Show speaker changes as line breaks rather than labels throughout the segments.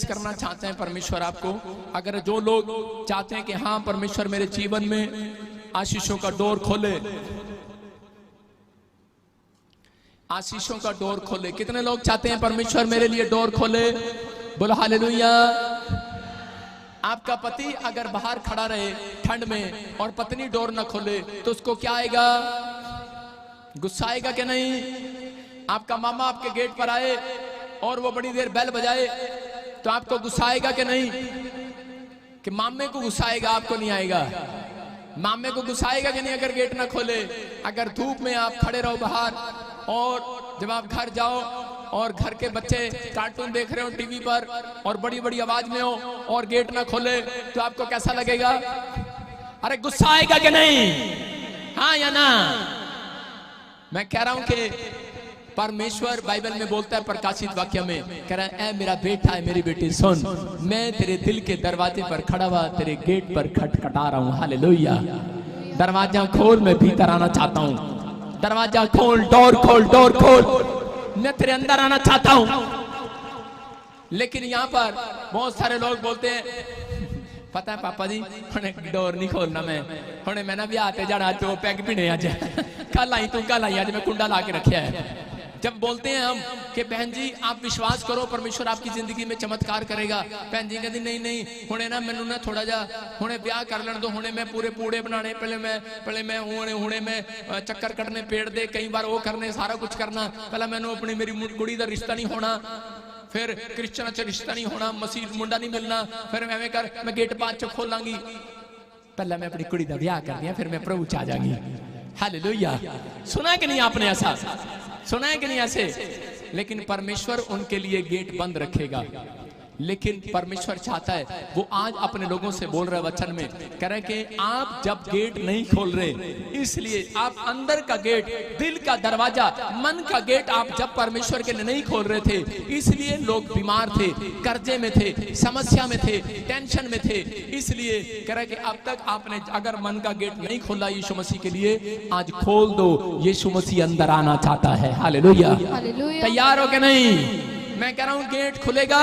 करना चाहते हैं परमेश्वर आपको। अगर जो लोग चाहते हैं कि हाँ परमेश्वर मेरे जीवन में आशीषों का डोर खोले, आशीषों का डोर खोले, कितने लोग चाहते हैं परमेश्वर मेरे लिए डोर खोले? बोलो हालेलुया। आपका पति अगर बाहर खड़ा रहे ठंड में और पत्नी डोर न खोले तो उसको क्या आएगा? गुस्सा आएगा कि नहीं? आपका मामा आपके गेट पर आए और वो बड़ी देर बेल बजाए तो आपको गुस्सा आएगा कि नहीं? कि मामे को गुस्सा आएगा, आपको नहीं आएगा? मामे को गुस्सा आएगा कि नहीं अगर गेट ना खोले? अगर धूप में आप खड़े रहो बाहर और जब आप घर जाओ और घर के बच्चे कार्टून देख रहे हो टीवी पर और बड़ी बड़ी आवाज में हो और गेट ना खोले तो आपको कैसा लगेगा? अरे गुस्सा आएगा कि नहीं? हाँ या ना? मैं कह रहा हूं कि परमेश्वर बाइबल में बोलता है प्रकाशित वाक्य में, कह रहा है, ए मेरा बेटा है, मेरी बेटी सुन, मैं तेरे दिल के दरवाजे पर खड़ा हुआ तेरे गेट पर खटखटा रहा हूं। हालेलुया। दरवाजा खोल, मैं भीतर आना चाहता हूं। दरवाजा खोल, डोर खोल, डोर खोल, मैं तेरे अंदर आना चाहता हूं। लेकिन यहाँ पर बहुत सारे लोग बोलते हैं, पता है पापा जी हुणे डोर नहीं खोलना, मैं ना ब्याह ते जाना तो पैग पीने अज कल आई तू कल आई, अज मैं कुंडा ला के रखा है। जब बोलते हैं हम कि बहन जी आप विश्वास करो परमेश्वर आपकी जिंदगी में चमत्कार करेगा, बहन जी कहती नहीं नहीं हुणे ना मैनू ना थोड़ा जा हुणे ब्याह कर लेने दो, हुणे मैं पूरे पूड़े बनाने, पहले मैं हुणे मैं चक्कर कटने पेड़ दे, कई बार वो करने, सारा कुछ करना, पहले मैनू अपनी मेरी कुड़ी दा रिश्ता नहीं होना, फिर क्रिश्चियन च रिश्ता नहीं होना, मसीह मुंडा नहीं मिलना, फिर एवें कर मैं गेट बाद च खोलांगी, पहले मैं अपनी कुड़ी दा ब्याह कर दिया फिर मैं प्रभु च आ जाऊंगी। हालेलुया। सुना है कि नहीं आपने? ऐसा सुना है कि नहीं ऐसे? लेकिन परमेश्वर उनके लिए गेट बंद रखेगा। लेकिन परमेश्वर चाहता है, वो आज अपने लोगों से बोल रहा है वचन में, कह रहे कि आप जब गेट नहीं खोल रहे, इसलिए आप अंदर का गेट, दिल का दरवाजा, मन का गेट आप जब परमेश्वर के लिए नहीं खोल रहे थे, इसलिए लोग बीमार थे, कर्जे में थे, समस्या में थे, टेंशन में थे। इसलिए कह रहे कि अब तक आपने अगर मन का गेट नहीं खोला यीशु मसीह के लिए, आज खोल दो, यीशु मसीह अंदर आना चाहता है। हालेलुया। तैयार हो के नहीं? मैं कह रहा हूं गेट खुलेगा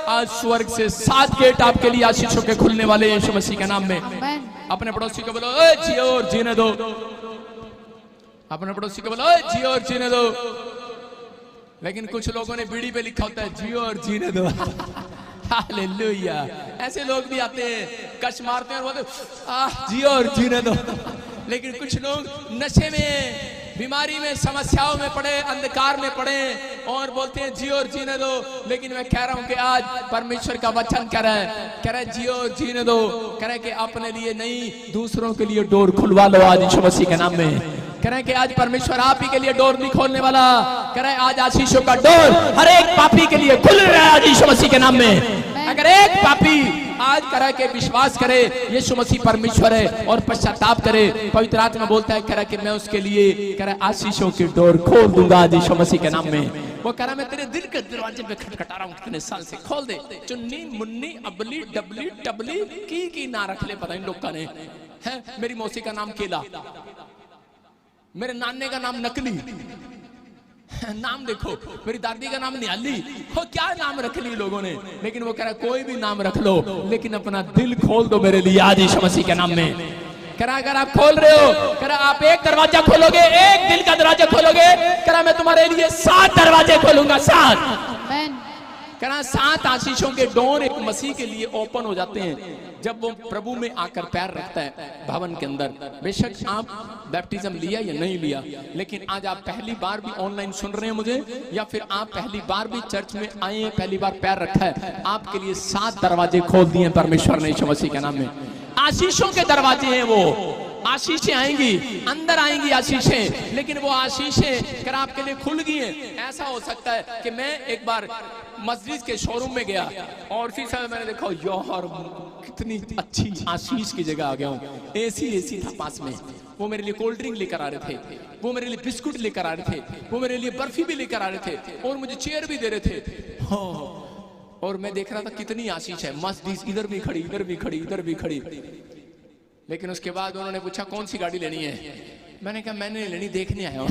आज, स्वर्ग से 7 गेट आपके लिए आशीषों के खुलने वाले यीशु मसीह के नाम में। अपने पड़ोसी को बोलो ओए जियो और जीने दो। अपने पड़ोसी को बोलो ओए जियो और जीने दो। लेकिन कुछ लोगों ने बीड़ी पे लिखा होता है जियो और जीने दो। हालेलुया। ऐसे लोग भी आते हैं, कश मारते हैं और बोलते जियो और जीने दो। लेकिन कुछ लोग नशे में, बीमारी में, समस्याओं में पड़े, अंधकार में पड़े और बोलते हैं जियो और जीने दो। लेकिन मैं कह रहा हूं कि आज परमेश्वर का वचन कह रहा है जियो और जीने दो। कह रहा है कि अपने लिए नहीं दूसरों के लिए डोर खुलवा लो आज यीशु मसीह के नाम में। कह रहे हैं कि आज परमेश्वर आप ही के लिए डोर नहीं खोलने वाला, कह रहे हैं आज आशीषों का डोर हर एक पापी के लिए खुल रहा है आज यीशु मसीह के नाम में। अगर एक पापी आज करा के विश्वास करे यीशु मसीह परमेश्वर है और पश्चाताप करे, पवित्र आत्मा बोलता है, कह रहा कि मैं उसके लिए कह रहा आशीषों की डोर खोल दूंगा आज यीशु मसीह के नाम में। वो कह रहा मैं तेरे दिल के दरवाजे पे खटखटा रहा हूं कितने साल से, खोल दे। चुन्नी मुन्नी अबली डबली टबली की ना रख ले, पता इन लोग ने है। मेरी मौसी का नाम केला, मेरे नाने का नाम नकली, नाम देखो, मेरी दादी का नाम नियाली, हो क्या नाम रख ली लोगों ने। लेकिन वो कह रहा कोई भी नाम रख लो, लेकिन अपना दिल खोल दो मेरे लिए आज यीशु मसीह के नाम में। कह रहा अगर आप खोल रहे हो, कह रहा आप एक दरवाजा खोलोगे, एक दिल का दरवाजा खोलोगे, कह रहा मैं तुम्हारे लिए 7 दरवाजे खोलूंगा, 7। कह रहा 7 आशीषों के डोर एक मसीह के लिए ओपन हो जाते हैं जब वो प्रभु में आकर पैर रखता है भवन के अंदर। बेशक आप बैप्टिज्म लिया या नहीं लिया, लेकिन आज आप पहली बार भी ऑनलाइन सुन रहे हैं मुझे, या फिर आप पहली बार भी चर्च में आए हैं, पहली बार पैर रखा है, आपके लिए 7 दरवाजे खोल दिए परमेश्वर ने यीशु मसीह के नाम में। आशीषों के दरवाजे हैं वो, आशीषें आएंगी, अंदर आएंगी आशीषें। लेकिन वो आशीषें कर आपके लिए खुल गई हैं। ऐसा हो सकता है कि मैं एक बार मस्जिद के शोरूम में गया और उसी समय मैंने देखा यार कितनी अच्छी आशीष की जगह आ गया हूँ। एसी था पास में, वो मेरे लिए कोल्ड ड्रिंक लेकर आ रहे थे, वो मेरे लिए बिस्कुट लेकर आ रहे थे, वो मेरे लिए बर्फी भी लेकर आ रहे थे और मुझे चेयर भी दे रहे थे। और मैं देख रहा था कितनी आशीष है। मस्जिद इधर भी खड़ी, इधर भी खड़ी, इधर भी खड़ी। लेकिन उसके बाद उन्होंने पूछा कौन सी गाड़ी लेनी है, मैंने कहा मैंने लेनी, देखने आया हूँ।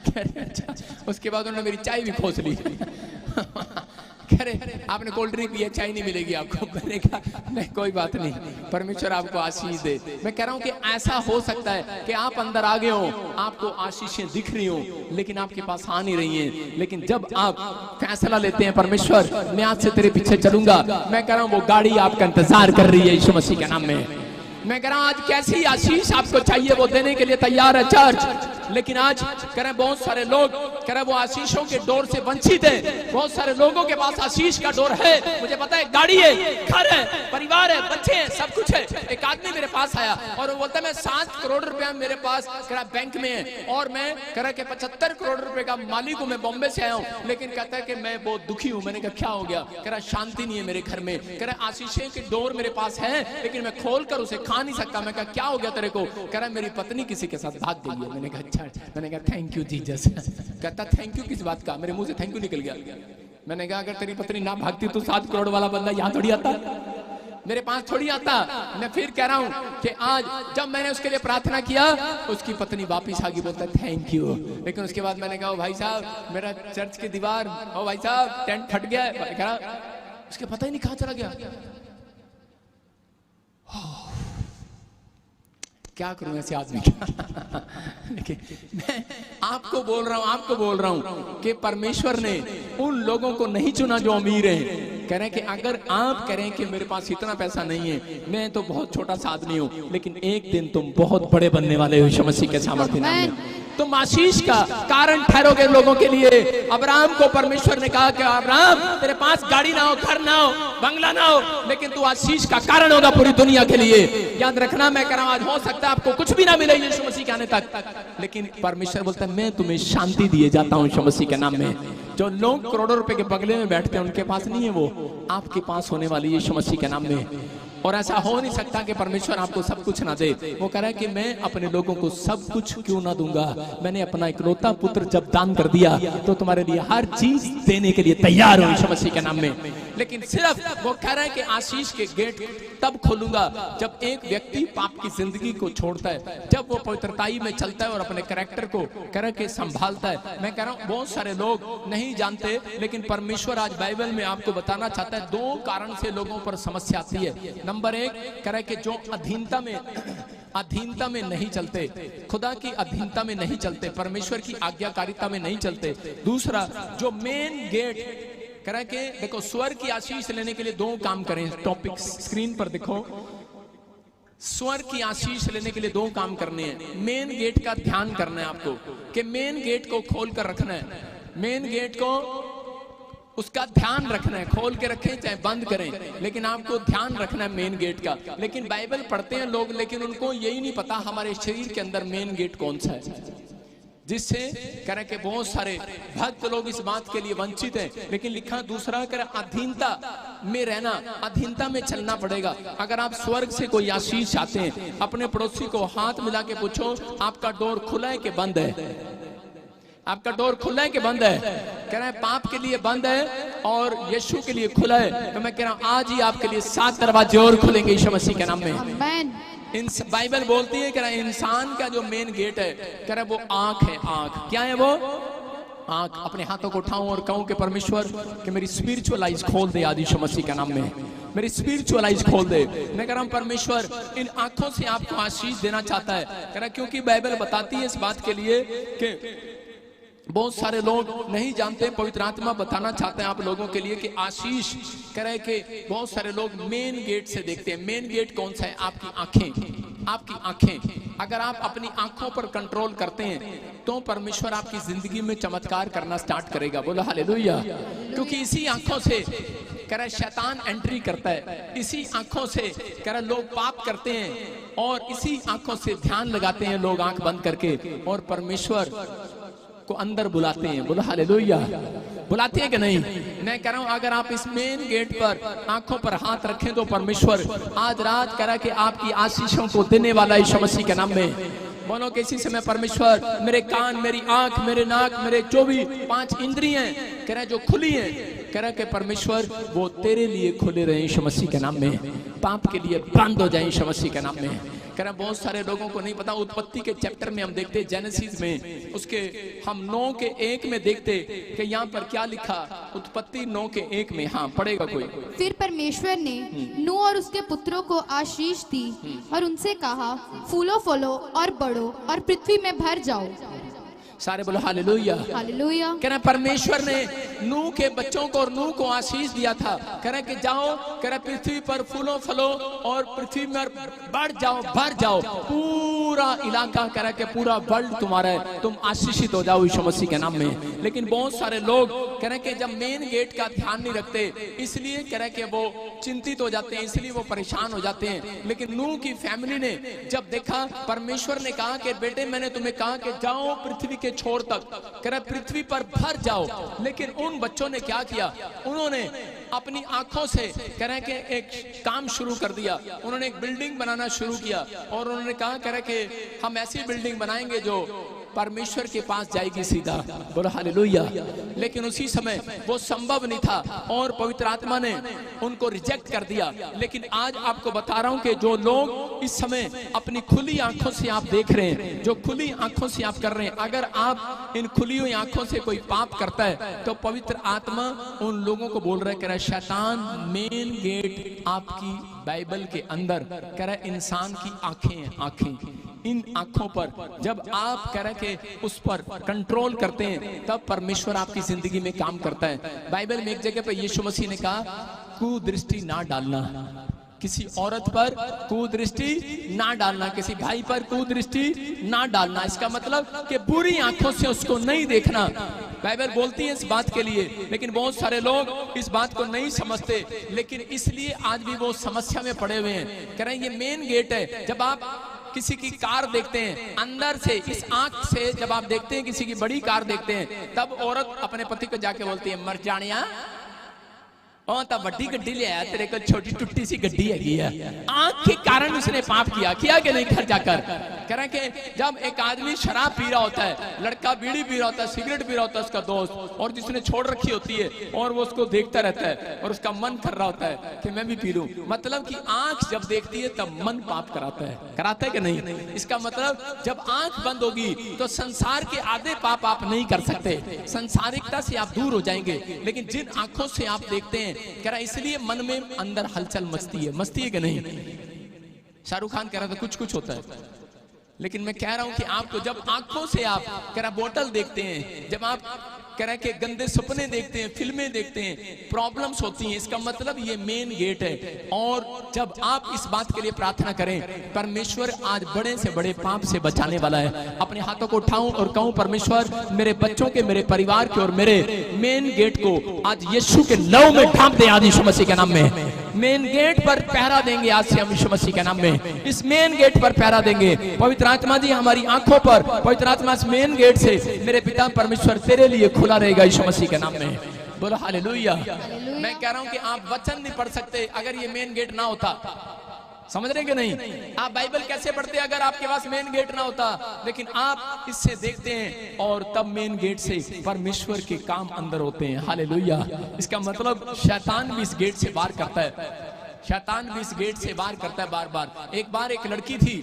अच्छा। उसके बाद उन्होंने मेरी चाय भी खोस ली। कह कह रहे आपने कोल्ड ड्रिंक पिया, चाय नहीं मिलेगी आपको। मैंने कहा नहीं कोई बात नहीं, परमेश्वर आपको आशीष दे। मैं कह रहा हूँ कि ऐसा हो सकता है कि आप अंदर आ गए हो, आपको आशीषें दिख रही हो, लेकिन आपके पास आ नहीं रही हैं। लेकिन जब आप फैसला लेते हैं परमेश्वर मैं आज से तेरे पीछे चलूंगा, मैं कह रहा हूँ वो गाड़ी आपका इंतजार कर रही है यीशु मसीह के नाम में। मैं कह रहा हूं आज कैसी आशीष आपको चाहिए वो देने के लिए तैयार है चर्च। लेकिन आज कह रहे बहुत सारे लोग कह रहे वो आशीषों के डोर से वंचित है। बहुत सारे लोगों के पास आशीष का डोर है, मुझे पता है, गाड़ी है, घर है, परिवार है, बच्चे हैं, सब कुछ है। एक आदमी मेरे पास आया और वो बोलता है मैं 7 करोड़ रुपया मेरे पास कह रहा बैंक में है और मैं कह रहा कि 75 करोड़ रुपए का मालिक हूं, मैं बॉम्बे से आया हूं, लेकिन कहता है कि मैं बहुत दुखी हूं। मैंने कहा क्या हो गया? कह रहा शांति नहीं है मेरे घर में, कह रहा आशीषें के डोर मेरे पास है लेकिन मैं खोल कर उसे खा नहीं सकता। मैं कहा क्या हो गया तेरे को? कह रहा मेरी पत्नी किसी के साथ भाग गई है। मैंने कहा अच्छा। मैंने कहा थैंक यू जीसस। कहता थैंक यू किस बात का? मेरे मुंह से थैंक यू निकल गया। मैंने कहा अगर तेरी पत्नी ना भागती तो 7 करोड़ वाला बंदा यहाँ थोड़ी आता, मेरे पास थोड़ी आता। मैं फिर कह रहा हूँ कि आज जब मैंने उसके लिए प्रार्थना किया उसकी पत्नी वापिस आ गई, बोलता थैंक यू। लेकिन उसके बाद मैंने कहा भाई साहब मेरा चर्च की दीवार, ओ भाई साहब टेंट फट गया है। उसके पता ही नहीं कहाँ चला गया। क्या करूं ऐसे आदमी का? लेकिन मैं आपको बोल रहा हूं कि परमेश्वर ने उन लोगों को नहीं चुना जो अमीर हैं। कह रहे हैं कि अगर आप कह रहे हैं कि मेरे पास इतना पैसा नहीं है, मैं तो बहुत छोटा सा आदमी हूं, लेकिन एक दिन तुम बहुत बड़े बनने वाले हो यीशु मसीह के सामर्थ्य नाम में। तुम आशीष का कारण ठहरोगे लोगों के लिए। अब्राहम को परमेश्वर ने कहा कि अब्राहम तेरे पास गाड़ी ना हो, घर ना हो, बंगला ना हो, लेकिन तू आशीष का कारण होगा पूरी दुनिया के लिए। याद रखना मैं कह रहा हूं आज हो सकता है आपको कुछ भी ना मिले यीशु मसीह के आने तक, लेकिन परमेश्वर बोलता है मैं तुम्हें शांति दिए जाता हूं यीशु मसीह के नाम में। जो लोग करोड़ों रुपए के बंगले में बैठते हैं उनके पास नहीं है, वो आपके पास होने वाली यीशु मसीह के नाम में। और ऐसा हो नहीं सकता कि परमेश्वर आपको सब कुछ ना दे। वो कह रहा है कि मैं अपने लोगों को सब कुछ क्यों ना दूंगा, मैंने अपना इकलौता पुत्र जब दान कर दिया तो तुम्हारे लिए हर चीज देने के लिए तैयार हूं यीशु मसीह के नाम में। लेकिन सिर्फ वो कह रहा है कि आशीष के गेट तब खोलूंगा जब एक व्यक्ति पाप की जिंदगी को छोड़ता है, जब वो पवित्रताई में चलता है और अपने कैरेक्टर को कह रहा है कि संभालता है। मैं कह रहा हूं बहुत सारे लोग नहीं जानते, लेकिन परमेश्वर आज बाइबल में आपको बताना चाहता है 2 कारण से लोगों पर समस्या आती है। नंबर 1 कह रहा है कि जो अधीनता में नहीं चलते, खुदा की अधीनता में नहीं चलते, परमेश्वर की आज्ञाकारिता में नहीं चलते। दूसरा जो मेन गेट कह रहा है कि देखो स्वर्ग की आशीष लेने के लिए 2 काम करें। टॉपिक स्क्रीन पर देखो, स्वर्ग की आशीष लेने के लिए 2 काम करने हैं। मेन गेट का ध्यान करना है आपको कि मेन गेट को खोल कर रखना है। मेन गेट को उसका ध्यान रखना है, खोल के रखें चाहे बंद करें, लेकिन आपको ध्यान रखना है मेन गेट का। लेकिन बाइबल पढ़ते हैं लोग, लेकिन उनको यही नहीं पता हमारे शरीर के अंदर मेन गेट कौन सा है, जिससे कह रहे कि बहुत सारे भक्त लोग इस बात के लिए वंचित हैं। लेकिन लिखा दूसरा कर अधीनता में रहना, अधीनता में चलना पड़ेगा। अगर आप स्वर्ग से कोई आशीष चाहते हैं, अपने पड़ोसी को हाथ मिला के पूछो आपका डोर खुला है कि बंद है? आपका डोर खुला है कि बंद है? कह रहे हैं पाप के लिए बंद है और यीशु के लिए खुला है। तो मैं कह रहा हूं आज ही आपके लिए 7 दरवाजे और खुलेंगे यीशु मसीह के नाम में। आमीन। बाइबल बोलती है कह रहा इंसान का जो मेन गेट है कह रहा वो आंख है। आंख क्या है? वो आंख। अपने हाथों को उठाऊं और कहूं कि परमेश्वर कि मेरी स्पिरिचुअल आइज खोल दे आज यीशु मसीह के नाम में, मेरी स्पिरिचुअल आइज खोल दे। मैं कह रहा हूं परमेश्वर इन आंखों से आपको आशीष देना चाहता है। कह रहा क्योंकि बाइबल बताती है इस बात के लिए कि बहुत सारे लोग नहीं जानते, पवित्र आत्मा बताना चाहते हैं आप लोगों के लिए कि आशीष कह रहे कि बहुत सारे लोग मेन गेट से देखते हैं। मेन गेट कौन सा है? आपकी आंखें। आपकी आंखें। अगर आप अपनी आंखों पर कंट्रोल करते हैं तो परमेश्वर आपकी जिंदगी में चमत्कार करना स्टार्ट करेगा। बोलो हालेलुया। क्योंकि इसी आंखों से कह रहा शैतान एंट्री करता है, इसी आंखों से कह रहा लोग पाप करते हैं और इसी आंखों से ध्यान लगाते हैं लोग आंख बंद करके और परमेश्वर को अंदर बुलाते हैं। बोलो हालेलुया। बुलाते हैं कि नहीं? मैं कह रहा हूं अगर आप इस मेन गेट पर आंखों पर हाथ रखें तो परमेश्वर आज रात कह रहा कि आपकी आशीषों को देने वाला यीशु मसीह के नाम में। बोलो किसी समय परमेश्वर मेरे कान, मेरी आंख, मेरे नाक, मेरे जो भी 5 इंद्रियां कह रहा जो खुली हैं कह रहा कि परमेश्वर वो तेरे लिए खुले रहे यीशु मसीह के नाम में, पाप के लिए बंद हो जाए यीशु मसीह के नाम में। कह रहा बहुत सारे लोगों को नहीं पता, उत्पत्ति के चैप्टर में हम देखते, जेनेसिस में उसके हम 9:1 में देखते कि यहाँ पर क्या लिखा, उत्पत्ति 9:1 में, हाँ पढ़ेगा कोई।
फिर परमेश्वर ने नूह और उसके पुत्रों को आशीष दी और उनसे कहा, फूलो फलो और बढ़ो और पृथ्वी में भर जाओ।
सारे बोलो हालेलुया।
हालेलुया।
कह रहा परमेश्वर ने नूह के बच्चों को और नूह को आशीष दिया था, कह रहा कि जाओ, कह रहा पृथ्वी पर फूलो फलो और पृथ्वी में बढ़ जाओ, भर जाओ, पूरा इलाका, कह रहा कि पूरा वर्ल्ड तुम्हारा है, तुम आशीषित हो जाओ यीशु मसीह के नाम में। लेकिन बहुत सारे लोग कह रहे कि जब मेन गेट का ध्यान नहीं रखते, इसलिए कह रहे कि वो चिंतित हो जाते हैं, इसलिए वो परेशान हो जाते हैं। लेकिन नूह की फैमिली ने जब देखा, परमेश्वर ने कहा कि बेटे मैंने तुम्हें कहा कि जाओ पृथ्वी के छोर तक, कह रहा पृथ्वी पर भर जाओ। लेकिन उन बच्चों ने क्या किया, उन्होंने अपनी आंखों से कह रहे कि एक काम शुरू कर दिया, उन्होंने एक बिल्डिंग बनाना शुरू किया और उन्होंने कहा कह रहे कि हम ऐसी बिल्डिंग बनाएंगे जो परमेश्वर के पास जाएगी सीधा, बोलो हालेलुया। लेकिन उसी समय वो संभव नहीं था और पवित्र आत्मा ने उनको रिजेक्ट कर दिया। लेकिन आज आपको बता रहा हूं कि जो लोग इस समय अपनी खुली आंखों से आप देख रहे हैं, जो खुली आंखों से आप कर रहे हैं, अगर आप इन खुली हुई आंखों से कोई पाप करता है तो पवित्र आत्मा उन लोगों को बोल रहा है, कह रहा है शैतान मेन गेट आपकी बाइबल के अंदर, कह रहा है इंसान की आंखें, इन आंखों पर जब आप कह रहे कि उस पर कंट्रोल करते हैं, तब परमेश्वर आपकी जिंदगी में काम करता है। बाइबल में एक जगह पर यीशु मसीह ने कहा, कुदृष्टि ना डालना, किसी औरत पर कुदृष्टि ना डालना, किसी भाई पर कुदृष्टि ना डालना। इसका मतलब कि बुरी आंखों से उसको नहीं देखना। बाइबल बोलती है इस बात के लिए, लेकिन बहुत सारे लोग इस बात को नहीं समझते, लेकिन इसलिए आज भी वो समस्या में पड़े हुए हैं। कह रहे हैं ये मेन गेट है। जब आप किसी की कार देखते हैं, अंदर से इस आंख से जब आप देखते हैं किसी की बड़ी कार देखते हैं, तब औरत अपने पति को जाके बोलती है, मर जानिया तब बड़ी गड्डी ले आया, तेरे को छोटी टुट्टी सी गड्डी है। आंख के कारण उसने पाप किया कि नहीं घर जाकर। कह रहे कि जब एक आदमी शराब पी रहा होता है, लड़का बीड़ी पी रहा होता है, सिगरेट पी रहा होता है उसका दोस्त, और जिसने छोड़ रखी होती है और वो उसको देखता रहता है और उसका मन कर रहा होता है कि मैं भी पी लूं, मतलब कि आंख जब देखती है तब मन पाप कराता है कि नहीं। इसका मतलब जब आंख बंद होगी तो संसार के आधे पाप आप नहीं कर सकते, संसारिकता से आप दूर हो जाएंगे। लेकिन जिन आंखों से आप देखते हैं, कह रहा इसलिए मन में अंदर हलचल मचती है कि नहीं। शाहरुख खान कह रहा था कुछ कुछ होता है, लेकिन मैं कह रहा हूं कि आपको जब आंखों से आप कह रहा बोतल देखते हैं, जब आप कह रहे कि गंदे सपने देखते हैं, फिल्में देखते हैं, प्रॉब्लम्स होती हैं, इसका मतलब ये मेन गेट है। और जब आप इस बात के लिए प्रार्थना करें, परमेश्वर आज बड़े से बड़े पाप से बचाने वाला है। अपने हाथों को उठाऊं और कहूं, परमेश्वर मेरे बच्चों के, मेरे परिवार के और मेरे मेन गेट को आज यीशु के लहू में ढांप दे, आज यीशु मसीह के नाम में। मेन गेट पर पहरा देंगे आज से हम यीशु मसीह के नाम में, इस मेन गेट पर पहरा देंगे। पवित्र आत्मा जी हमारी आंखों पर, पवित्र आत्मा इस मेन गेट से, मेरे पिता परमेश्वर तेरे लिए खुला रहेगा यीशु मसीह के नाम में, बोलो हालेलुया। मैं कह रहा हूं कि आप वचन नहीं पढ़ सकते अगर ये मेन गेट ना होता, समझ रहे कि नहीं। आप बाइबल कैसे पढ़ते अगर आपके पास मेन गेट ना होता। लेकिन आप इससे देखते हैं और तब मेन गेट से परमेश्वर के काम अंदर होते हैं, हालेलुया। इसका मतलब शैतान भी इस गेट से बाहर करता है, शैतान भी इस गेट से बाहर करता है बार बार। एक बार एक लड़की थी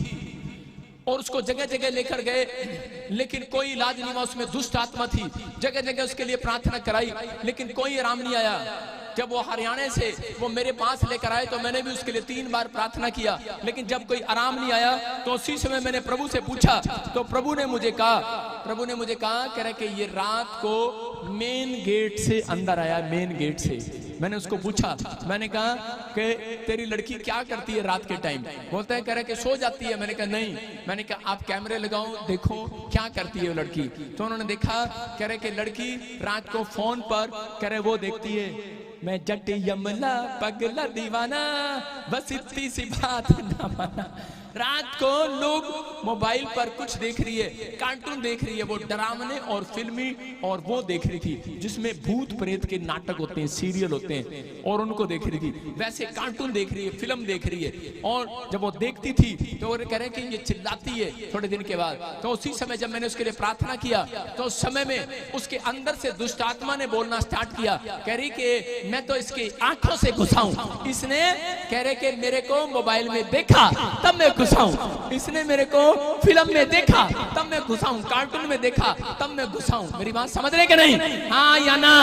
और उसको जगह जगह लेकर गए, लेकिन कोई इलाज नहीं हुआ, उसमें दुष्ट आत्मा थी। जगह जगह उसके लिए प्रार्थना कराई, लेकिन कोई आराम नहीं आया। जब वो हरियाणा से वो मेरे पास लेकर आए तो मैंने भी उसके लिए 3 बार प्रार्थना किया, लेकिन जब कोई आराम नहीं आया तो उसी समय मैंने प्रभु से पूछा, तो प्रभु ने मुझे कहा कह रहे कि ये रात को मेन गेट से अंदर आया, मेन गेट से। मैंने उसको पूछा, मैंने कहा कि तेरी लड़की क्या करती है रात के टाइम? बोलता है कह रहे कि सो जाती है। मैंने कहा नहीं। मैंने कहा आप कैमरे लगाओ, देखो क्या करती है वो लड़की। तो उन्होंने देखा, कह रहे कि लड़की रात को फोन पर कह रहे वो देखती है, मैं जट यमला पगला दीवाना, बस इतनी सी बात ना माना। रात को लोग मोबाइल पर कुछ देख रही है, कार्टून देख रही है, वो डरावने और फिल्मी, और वो देख रही थी जिसमें भूत प्रेत के नाटक होते हैं, सीरियल होते हैं, और उनको देख रही थी। वैसे कार्टून देख रही है, फिल्म देख रही है, और जब वो देखती थी तो वो कह रहे कि ये चिल्लाती है थोड़े दिन के बाद। तो उसी समय जब मैंने उसके लिए प्रार्थना किया तो उस समय में उसके अंदर से दुष्ट आत्मा ने बोलना स्टार्ट किया, कह रही कि मैं तो इसकी आंखों से घुसाऊं। इसने कह रहे कि मेरे को मोबाइल में देखा तब मैं घुसाऊं, इसने मेरे को फिल्म में देखा तब मैं घुसाऊं, कार्टून में देखा तब मैं घुसाऊं। मेरी बात समझ रहे कि नहीं? हाँ या ना?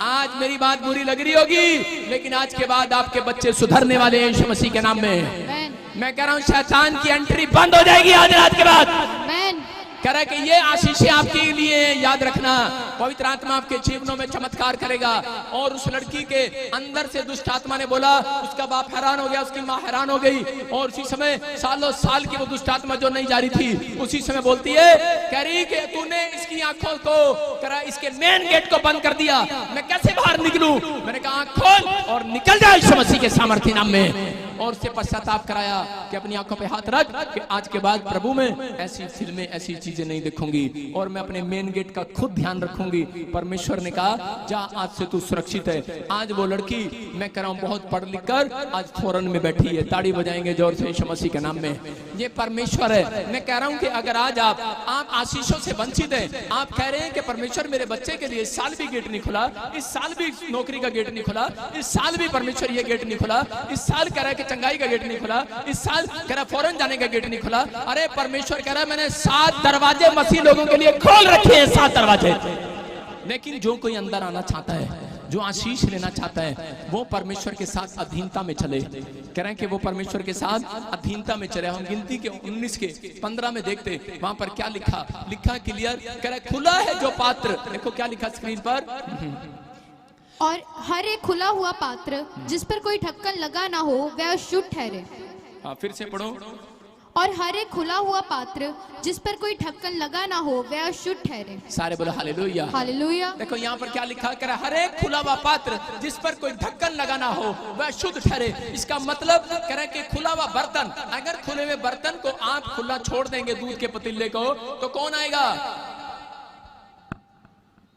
आज मेरी बात बुरी लग रही होगी, लेकिन आज के बाद आपके बच्चे सुधरने वाले हैं यीशु मसीह के नाम में। मैं कह रहा हूँ शैतान की एंट्री बंद हो जाएगी आज रात के बाद। कह रहा है कि ये आशीषें आपके लिए याद रखना, पवित्र आत्मा आपके जीवनों में चमत्कार करेगा। और उस लड़की के अंदर से दुष्ट आत्मा ने बोला, उसका बाप हैरान हो गया, उसकी माँ हैरान हो गई, और उसी समय सालों साल की वो दुष्ट आत्मा जो नहीं जा रही थी, उसी समय बोलती है, कह रही कि तूने इसकी आंखों को, कह रहा इसके मेन गेट को बंद कर दिया, मैं कैसे बाहर निकलूं? मैंने कहा आंख खोल और निकल जाए यीशु मसीह के सामर्थ्य नाम में। और उससे पश्चाताप कराया कि अपनी आंखों पे हाथ रख कि आज के बाद प्रभु में ऐसी फिल्में, ऐसी चीजें नहीं देखूंगी, और मैं अपने मेन गेट का खुद ध्यान रखूंगी। परमेश्वर ने कहा जा, आज से तू सुरक्षित है। आज वो लड़की, मैं कह रहा हूं, बहुत पढ़ लिख कर आज फौरन में बैठी है। ताड़ी बजाएंगे जोर से यीशु मसीह के नाम में। ये परमेश्वर है। मैं कह रहा हूं कि अगर आज आप आशीषों से वंचित हैं, आप कह रहे हैं कि परमेश्वर मेरे बच्चे के लिए इस साल भी गेट नहीं खुला, इस साल भी नौकरी का गेट नहीं खुला, इस साल भी परमेश्वर ये गेट नहीं खुला, इस साल कह रहा है कि चंगाई का गेट नहीं खुला, इस साल कह रहा फौरन जाने का गेट नहीं खुला। अरे परमेश्वर कह रहा है मैंने 7 दरवाजे मसीह लोगों के लिए खोल रखे हैं, 7 दरवाजे। लेकिन जो कोई अंदर आना चाहता है, जो आशीष लेना चाहता है, वो परमेश्वर के साथ अधीनता में चले। कह रहे हैं कि वो परमेश्वर के साथ अधीनता में चले। हम गिनती के 19 के 15 में देखते, वहां पर क्या लिखा क्लियर, कह रहा खुला है जो पात्र। देखो क्या लिखा स्क्रीन पर,
और हर एक खुला हुआ पात्र जिस पर कोई ढक्कन लगा ना हो वह अशुद्ध ठहरे।
फिर से पढ़ो।
और हर एक खुला हुआ पात्र जिस पर कोई ढक्कन लगा ना हो वह अशुद्ध ठहरे।
सारे बोलो हालेलुया।
हालेलुया।
देखो यहाँ पर क्या लिखा, कर हर एक खुला हुआ पात्र जिस पर कोई ढक्कन लगा ना हो वह शुद्ध ठहरे। इसका मतलब कह रहे कि खुला हुआ बर्तन, अगर खुले हुए बर्तन को आप खुला छोड़ देंगे, दूध के पतीले को, तो कौन आएगा?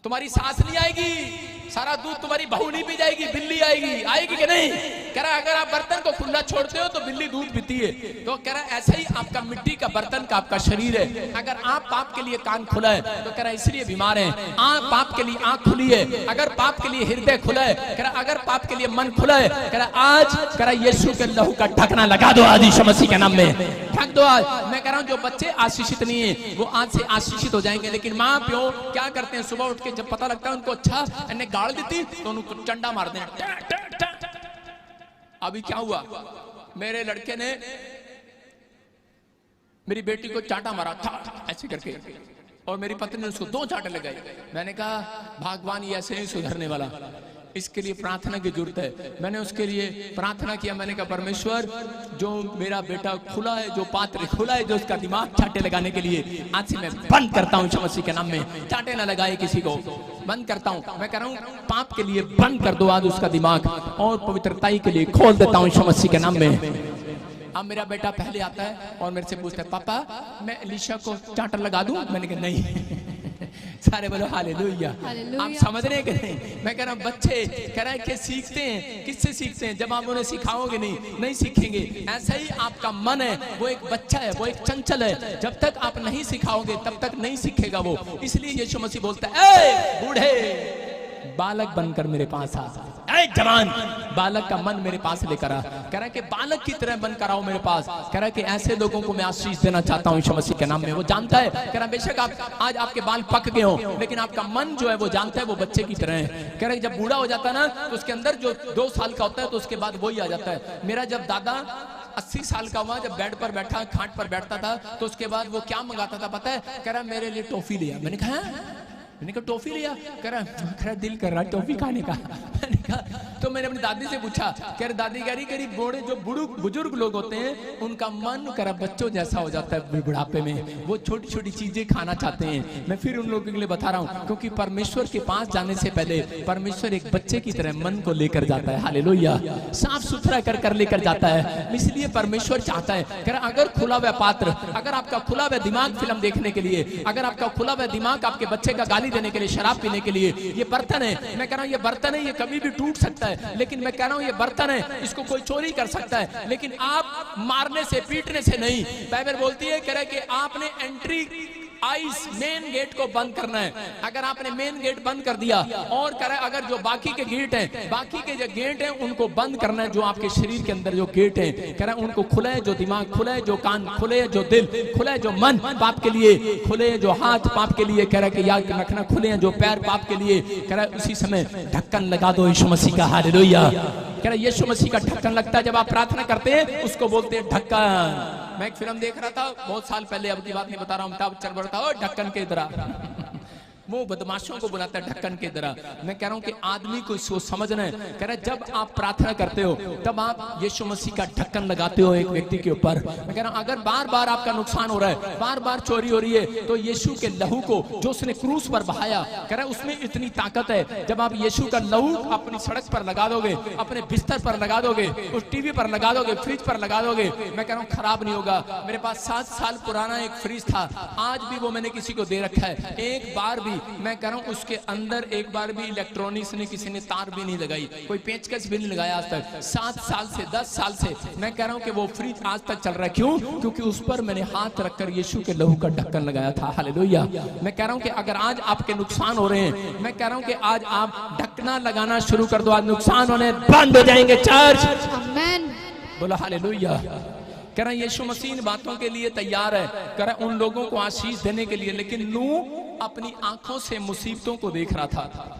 तुम्हारी सास नहीं आएगी, सारा दूध तुम्हारी बहू नहीं पी जाएगी, बिल्ली आएगी कि नहीं? कह रहा अगर आप बर्तन को खुला छोड़ते हो तो बिल्ली दूध पीती है। तो कह रहा ऐसा ही आपका मिट्टी का बर्तन का आपका शरीर है। अगर आप पाप के लिए कान खुला है तो कह रहा इसलिए बीमार है। आप पाप के लिए आंख खुली है, अगर पाप के लिए हृदय खुला है, कह रहा अगर पाप के लिए मन खुला है, कह रहा आज कह रहा यीशु के लहू का ढकना लगा दो आज यीशु मसीह के नाम में, ढक दो आज। मैं कह रहा हूँ जो बच्चे आशीषित नहीं है वो आज से आशीषित हो जाएंगे। लेकिन माँ प्यो क्या करते हैं, सुबह उठ के जब पता लगता है उनको अच्छा इन्हें गाड़ देती तो उनको चंडा मार दें। अभी क्या हुआ, मेरे लड़के ने मेरी बेटी को चांटा मारा था ऐसे करके, और मेरी पत्नी ने उसको 2 चांटे लगाई। मैंने कहा भगवान ये ऐसे ही सुधरने वाला, इसके लिए प्रार्थना की जरूरत है। मैंने उसके लिए प्रार्थना किया। मैंने कहा परमेश्वर जो मेरा बेटा खुला है, जो पात्र खुला है, जो उसका दिमाग चांटे लगाने के लिए, आज से मैं बंद करता हूँ यीशु मसीह के नाम में। चांटे ना लगाए किसी को, बंद करता हूँ। मैं कह रहा हूँ पाप के लिए बंद कर दो आज उसका दिमाग, और पवित्रताई के लिए खोल देता हूँ यीशु मसीह के नाम में। अब मेरा बेटा पहले आता है और मेरे से पूछता है पापा मैं एलिशा को चांटा लगा दूं? मैंने कहा नहीं। सारे बोलो हालेलुया। आप समझ रहे हैं कि नहीं? मैं कह रहा हूँ बच्चे कह रहा है कि सीखते हैं, किससे सीखते हैं? जब आप उन्हें सिखाओगे नहीं सीखेंगे। ऐसा ही आपका मन है, वो एक बच्चा है, वो एक चंचल है, जब तक आप नहीं सिखाओगे तब तक नहीं सीखेगा वो। इसलिए यीशु मसीह बोलता है ए बूढ़े बालक बनकर मेरे पास आ, ऐ जवान बालक का मन मेरे पास लेकर आ। कह रहा है कि बालक की तरह बनकर आओ मेरे पास। कह रहा है कि ऐसे लोगों को मैं आशीष देना चाहता हूँ यीशु मसीह के नाम में। वो जानता है, कह रहा है बेशक आप आज आपके बाल पक गए हो, लेकिन आपका मन जो है वो जानता है वो बच्चे की तरह है। कह रहा है जब बूढ़ा हो जाता है ना तो उसके अंदर जो 2 साल का होता है तो उसके बाद वही आ जाता है। मेरा जब दादा 80 साल का हुआ, जब बेड पर बैठा खाट पर बैठता था तो उसके बाद वो क्या मंगाता था पता है? कह रहा मेरे लिए टॉफी लिया। मैंने कहा टॉफी लिया? कह रहा दिल कर रहा टॉफी खाने का। मैंने कहा तो मैंने अपनी दादी से पूछा, कह रहे दादी कह रही करीब बूढ़े जो बुजुर्ग लोग होते हैं उनका मन करा बच्चों जैसा हो जाता है बुढ़ापे में, वो छोटी छोटी चीजें खाना चाहते हैं। मैं फिर उन लोगों के लिए बता रहा हूँ, क्योंकि परमेश्वर के पास जाने से पहले परमेश्वर एक बच्चे की तरह मन को लेकर जाता है, हालेलुया, साफ सुथरा कर लेकर जाता है। इसलिए परमेश्वर चाहता है कि अगर खुला हुआ पात्र, अगर आपका खुला हुआ दिमाग फिल्म देखने के लिए, अगर आपका खुला हुआ दिमाग आपके बच्चे का गाली देने के लिए, शराब पीने के लिए, ये बर्तन है, मैं कह रहा हूं ये बर्तन है, ये कभी भी टूट सकता है, लेकिन मैं कह रहा हूं ये बर्तन है, इसको कोई चोरी कर सकता है, लेकिन आप मारने से पीटने से नहीं। बाइबल बोलती है कह रहा है कि आपने एंट्री आइस मेन गेट को बंद करना है। अगर आपने मेन गेट बंद कर दिया और कह रहा है अगर जो बाकी के गेट हैं, बाकी के जो गेट हैं उनको बंद करना है, जो आपके शरीर के अंदर जो गेट हैं कह रहा है उनको खुला है, जो दिमाग खुला है, जो कान खुले है, जो दिल खुला है, जो मन पाप के लिए खुले है, जो हाथ पाप के लिए कह रहा है कि याद रखना खुले हैं, जो पैर पाप के लिए कह रहा है उसी समय ढक्कन लगा दो यीशु मसीह का, हालेलुया। कह रहा है यीशु मसीह का ढक्कन लगता है जब आप प्रार्थना करते हैं, उसको बोलते हैं ढक्कन। मैं एक फिल्म देख रहा था बहुत साल पहले, अब की बात नहीं बता रहा हूँ, अमिताभ बच्चन बोलता है ढक्कन के इधर, वो बदमाशों को बुलाता है ढक्कन के तरह। मैं कह रहा हूं कि आदमी को इसको समझना है, कह रहा है जब आप प्रार्थना करते हो तब आप यीशु मसीह का ढक्कन लगाते हो एक व्यक्ति के ऊपर। मैं कह रहा हूं अगर बार बार आपका नुकसान हो रहा है, बार बार चोरी हो रही है, तो यीशु के लहू को जो उसने क्रूस पर बहाया, कह रहा है उसमें इतनी ताकत है, जब आप यीशु का लहू अपनी सड़क पर लगा दोगे, अपने बिस्तर पर लगा दोगे, उस टीवी पर लगा दोगे, फ्रिज पर लगा दोगे, मैं कह रहा हूँ खराब नहीं होगा। मेरे पास 7 साल पुराना एक फ्रिज था, आज भी वो मैंने किसी को दे रखा है, एक बार भी मैं कह रहा हूं उसके अंदर एक बार भी इलेक्ट्रॉनिक्स ने किसी ने तार भी नहीं लगाई, कोई पेचकस भी नहीं लगाया आज तक। 7 साल से 10 साल से मैं कह रहा हूं कि वो फ्रिज आज तक चल रहा है। क्यों? क्योंकि उस पर मैंने हाथ रखकर यीशु के लहू का ढक्कन लगाया था, हालेलुया। मैं कह रहा हूं कि अगर आज आपके नुकसान हो रहे हैं, मैं कह रहा हूं कि आज आप ढकना लगाना शुरू कर दो, आज नुकसान होने बंद हो जाएंगे। चर्च आमीन बोलो, हालेलुया। कह रहा यीशु मसीह इन बातों के लिए तैयार है, कह रहा उन लोगों को आशीष देने के लिए, लेकिन नूह अपनी आंखों से मुसीबतों को देख रहा था।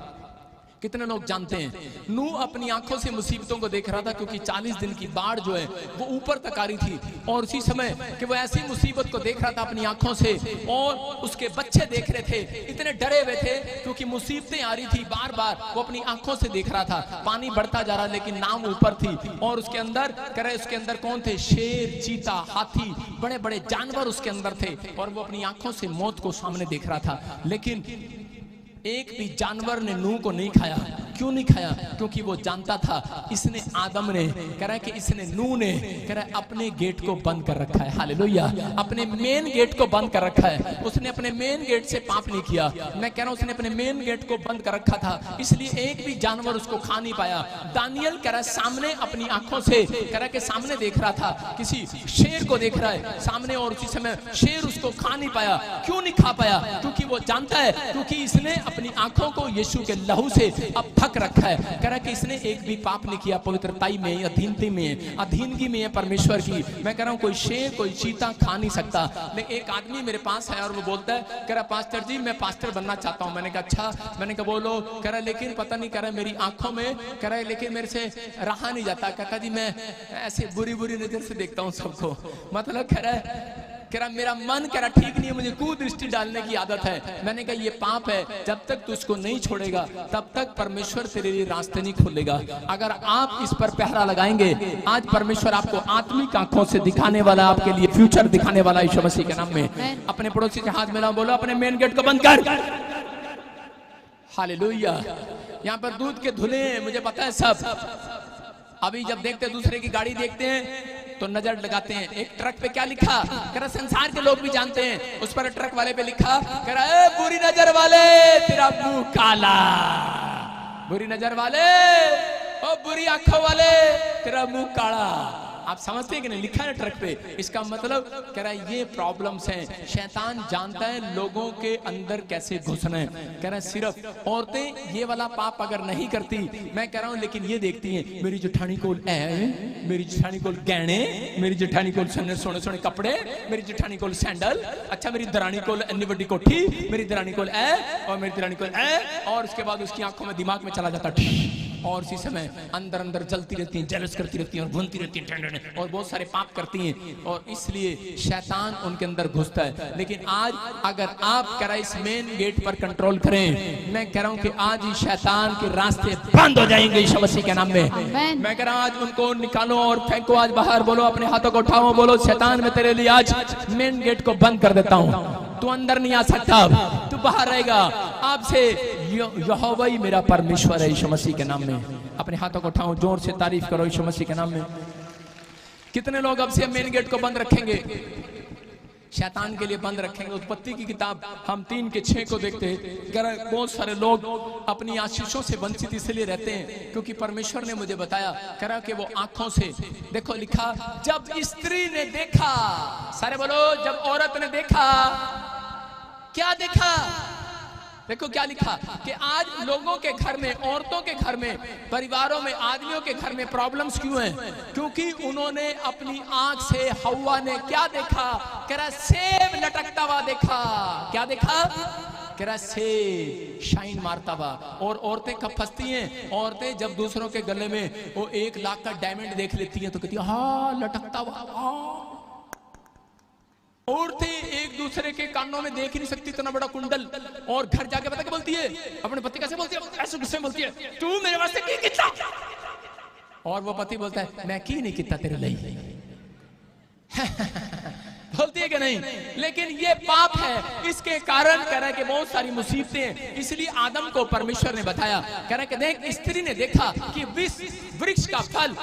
कितने लोग जानते हैं नूह अपनी आंखों से मुसीबतों को देख रहा था, क्योंकि 40 दिन की बाढ़ जो है वो ऊपर तक आ रही थी, और उसी समय कि वो ऐसी मुसीबत को देख रहा था अपनी आंखों से, और उसके बच्चे देख रहे थे, इतने डरे हुए थे क्योंकि मुसीबतें आ रही थी बार बार, वो अपनी आंखों से देख रहा था। पानी बढ़ता जा रहा लेकिन नाव ऊपर थी, और उसके अंदर कह रहे उसके अंदर कौन थे? शेर, चीता, हाथी, बड़े बड़े जानवर उसके अंदर थे, और वो अपनी आंखों से मौत को सामने देख रहा था। लेकिन एक भी जानवर ने नूह को नहीं खाया। क्यों नहीं खाया? क्योंकि वो जानता था इसने, आदम ने, कह रहा है कि इसने, नूह ने, कह रहा है अपने गेट को बंद कर रखा है, हालेलुया, अपने मेन गेट को बंद कर रखा है। उसने अपने मेन गेट से पाप नहीं किया। मैं कह रहा हूं उसने अपने मेन गेट को बंद कर रखा था, इसलिए एक भी जानवर उसको खा नहीं पाया। दानियल कह रहा है सामने अपनी आंखों से, कह रहा है कि सामने देख रहा था, किसी शेर को देख रहा है सामने, और उसी समय शेर उसको खा नहीं पाया। क्यों नहीं खा पाया? क्योंकि वो जानता है, क्योंकि इसने अपनी आंखों को यीशु के लहू से अब ढक रखा है। कह रहा है कि इसने एक भी पाप नहीं किया, पवित्रताई में, अधीनता में, अधीनगी में है परमेश्वर की। मैं कह रहा हूं कोई शेर, कोई चीता खा नहीं सकता। लेकिन एक आदमी मेरे पास है और वो बोलता है, कह रहा पास्टर जी मैं पास्टर बनना चाहता हूं। मैंने कहा अच्छा, मैंने कहा बोलो। कह रहा लेकिन पता नहीं, कह रहा मेरी आंखों में, कह रहा लेकिन मेरे से रहा नहीं जाता। कहता जी मैं ऐसे बुरी बुरी नजर से देखता हूं सबको, मतलब कह रहा मेरा मन कह रहा ठीक नहीं है, मुझे कुदृष्टि डालने की आदत है। मैंने कहा ये पाप है, जब तक तू उसको नहीं छोड़ेगा तब तक परमेश्वर तेरे लिए रास्ते नहीं खोलेगा। अगर आप इस पर पहरा लगाएंगे, आज परमेश्वर आपको आत्मिक आंखों से दिखाने वाला, आपके लिए फ्यूचर दिखाने वाला यीशु मसीह के नाम में। अपने पड़ोसी के हाथ मिलाओ, बोलो अपने मेन गेट को बंद कर, हालेलुया। यहाँ पर दूध के धुले मुझे पता है सब। अभी जब देखते दूसरे की गाड़ी देखते हैं तो नजर लगाते हैं। एक ट्रक पे क्या लिखा? कह रहा संसार के लोग भी जानते हैं, उस पर ट्रक वाले पे लिखा, कह रहा बुरी नजर वाले तेरा मुंह काला, बुरी नजर वाले, ओ बुरी आंखों वाले तेरा मुंह काला। आप समझते हैं कि नहीं? लिखा है ट्रक पे। इसका मतलब कह रहा है ये प्रॉब्लम्स हैं, शैतान जानता है लोगों के अंदर कैसे घुसना है। कह रहा है सिर्फ औरतें ये वाला पाप अगर नहीं करती, मैं कह रहा हूं, लेकिन ये देखती हैं मेरी जेठानी को मेरी जेठानी को गहने, मेरी जेठानी को सोने सोने कपड़े, मेरी जेठानी को सैंडल, अच्छा मेरी दरानी को अन्नी बड़ी कोठी, मेरी दरानी को और मेरी दरानी को और उसके बाद उसकी आंखों में, दिमाग में चला जाता और इसी समय अंदर अंदर जलती रहती हैं, जेलस करती रहती हैं और भूनती रहती हैं और बहुत सारे पाप करती हैं और इसलिए शैतान उनके अंदर घुसता है। लेकिन आज अगर आप कह रहे इस मेन गेट पर कंट्रोल करें, मैं कह रहा हूं कि आज ही शैतान के रास्ते बंद हो जाएंगे यीशु मसीह के नाम में। मैं कह रहा हूं आज उनको निकालो और फेंको आज बाहर। बोलो अपने हाथों को उठाओ, बोलो शैतान मैं तेरे लिए आज मेन गेट को बंद कर देता हूं। तू अंदर नहीं आ सकता, तू बाहर रहेगा। आपसे यहोवा ही मेरा परमेश्वर है यीशु मसीह के नाम में। अपने हाथों को उठाओ, जोर से तारीफ करो यीशु मसीह के नाम में। कितने लोग अब से मेन गेट को बंद रखेंगे, शैतान के लिए बंद रखेंगे? उत्पत्ति की किताब हम 3:6 को देखते हैं। बहुत सारे लोग अपनी आशीषों से वंचित इसलिए रहते हैं क्योंकि परमेश्वर ने मुझे बताया करा कि वो आंखों से देखो, लिखा जब स्त्री ने देखा, सारे बोलो जब औरत ने देखा, क्या देखा? देखो क्या लिखा कि आज लोगों के घर में, औरतों के घर में, परिवारों में, आदमियों के घर में प्रॉब्लम्स क्यों हैं? क्योंकि उन्होंने अपनी आंख से, हव्वा ने क्या देखा? कह रहा सेब लटकता हुआ देखा। क्या देखा? कह रहा सेब शाइन मारता हुआ। और औरतें कब फंसती हैं? औरतें जब दूसरों के गले में वो 1 लाख का डायमंड देख लेती हैं तो कहती है हाँ लटकता हुआ। औरतें एक दूसरे के कानों में देख ही नहीं सकती इतना बड़ा कुंडल, और घर जाके पता क्या बोलती है? अपने पति कैसे बोलती है? ऐसे गुस्से में बोलती है तू मेरे वास्ते की कितना? और वो पति बोलता है मैं की नहीं कितना तेरे लिए। बोलती है कि नहीं? लेकिन ये पाप है। इसके कारण कह रहा है कि बहुत सारी मुसीबतें। इसलिए आदम को परमेश्वर ने बताया, कह रहा है कि देख स्त्री ने देखा कि वृक्ष का फल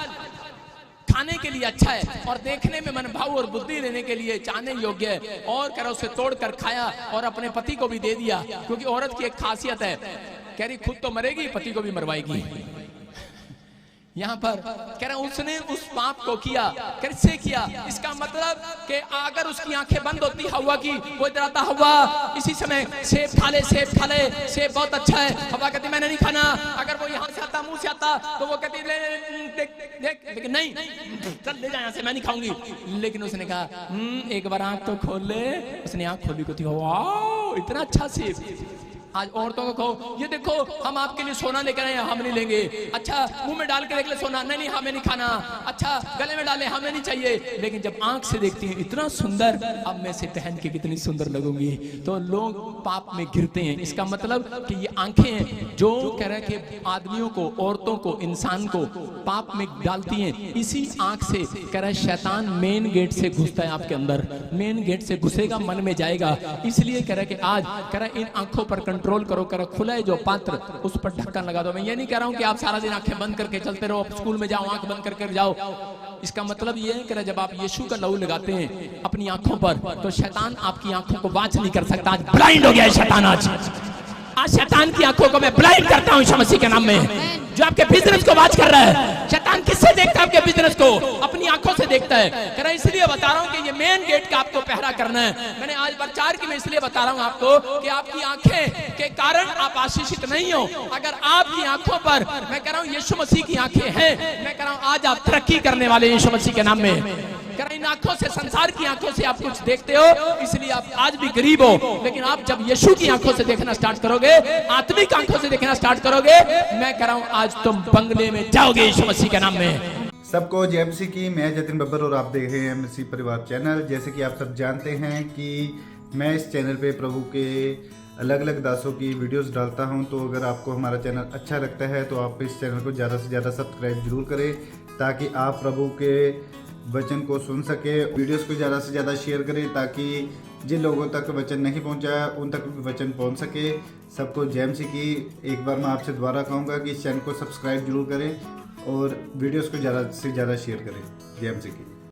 खाने के लिए अच्छा है और देखने में मनभाव और बुद्धि लेने के लिए चाहने योग्य है, और कह रहा उसे तोड़ कर खाया और अपने पति को भी दे दिया। क्योंकि औरत की एक खासियत है, कह रही खुद तो मरेगी, पति को भी मरवाएगी। यहाँ पर कह रहा उसने उस पाप को किया। कैसे किया? इसका मतलब कि अगर उसकी आंखें बंद होती हवा की, वो इधर आता हवा इसी समय सेब खा ले, सेब खा ले, सेब बहुत अच्छा है। हवा कहती मैंने नहीं खाना। अगर वो यहाँ से आता, मुंह से आता, तो वो कहती देख, लेकिन नहीं, चल ले जा यहाँ से, मैं नहीं खाऊंगी। लेकिन उसने कहा एक बार आंख तो खोल ले। उसने आंख खोली को थी, वाह इतना अच्छा सेब। आज औरतों को कहो ये देखो हम आपके लिए सोना लेकर आए, हम नहीं लेंगे। अच्छा मुंह में डाल के देख ले सोना, नहीं हमें नहीं खाना। अच्छा गले में डाले, हमें नहीं चाहिए। लेकिन जब आंख से देखती है इतना सुंदर, अब मैं से पहन के कितनी सुंदर लगूंगी, तो लोग पाप में गिरते हैं। इसका मतलब कि ये आंखें हैं जो कह रहे कि आदमियों को, औरतों को, इंसान को पाप में डालती हैं। इसी आंख से कह रहा है शैतान मेन गेट से घुसता है आपके अंदर। मेन गेट से घुसेगा, मन में जाएगा। इसलिए कह रहा है कि आज कह रहा है इन आंखों पर कंट्रोल करो। कर खुला है जो पात्र उस पर ढक्कन लगा दो। मैं ये नहीं कह रहा हूं कि आप सारा दिन आंखें बंद करके चलते रहो, स्कूल में जाओ आंख बंद करके जाओ। इसका मतलब ये है कि जब आप यीशु का लहू लगाते हैं अपनी आंखों पर, तो शैतान आपकी आंखों को वाच नहीं कर सकता। आज ब्लाइंड हो गया है शैतान। आज शैतान की आंखों को मैं ब्लाइंड करता हूं यीशु मसीह के नाम में। जो आपके बिजनेस को वाच कर रहा है, शैतान किससे देखता है? आपके बिजनेस को अपनी आंखों से देखता है। कह रहा इसलिए बता रहा हूं कि ये मेन गेट का आपको पहरा करना है। मैंने आज प्रचार की मैं इसलिए बता रहा हूं आपको कि आपकी आंखें के कारण आप आशीषित नहीं हो। अगर आपकी आंखों पर, मैं कह रहा हूं यीशु मसीह की आंखें हैं, मैं कह रहा हूं आज आप तरक्की करने वाले यीशु मसीह के नाम में। इन आंखों से, संसार की आंखों से आप कुछ देखते हो, इसलिए आप आज भी गरीब हो। लेकिन आप जब यीशु की आंखों से देखना स्टार्ट करोगे, आत्मिक आंखों से देखना स्टार्ट करोगे, मैं कह रहा हूं आज तुम बंगले में जाओगे यीशु मसीह के नाम में।
सबको जय मसीह की। मैं जतिन बब्बर और आप देख रहे हैं मसीह परिवार चैनल। जैसे कि आप सब जानते हैं कि मैं इस चैनल पे प्रभु के अलग अलग दासों की वीडियोस डालता हूं। तो अगर आपको हमारा चैनल अच्छा लगता है तो आप इस चैनल को ज़्यादा से ज़्यादा सब्सक्राइब जरूर करें, ताकि आप प्रभु के वचन को सुन सके। वीडियोस को ज़्यादा से ज़्यादा शेयर करें ताकि जिन लोगों तक वचन नहीं पहुंचा उन तक वचन पहुंच सके। सबको जय मसीह की। एक बार मैं आपसे दोबारा कहूँगा कि इस चैनल को सब्सक्राइब जरूर करें और वीडियोस को ज़्यादा से ज़्यादा शेयर करें। जय मसीह की।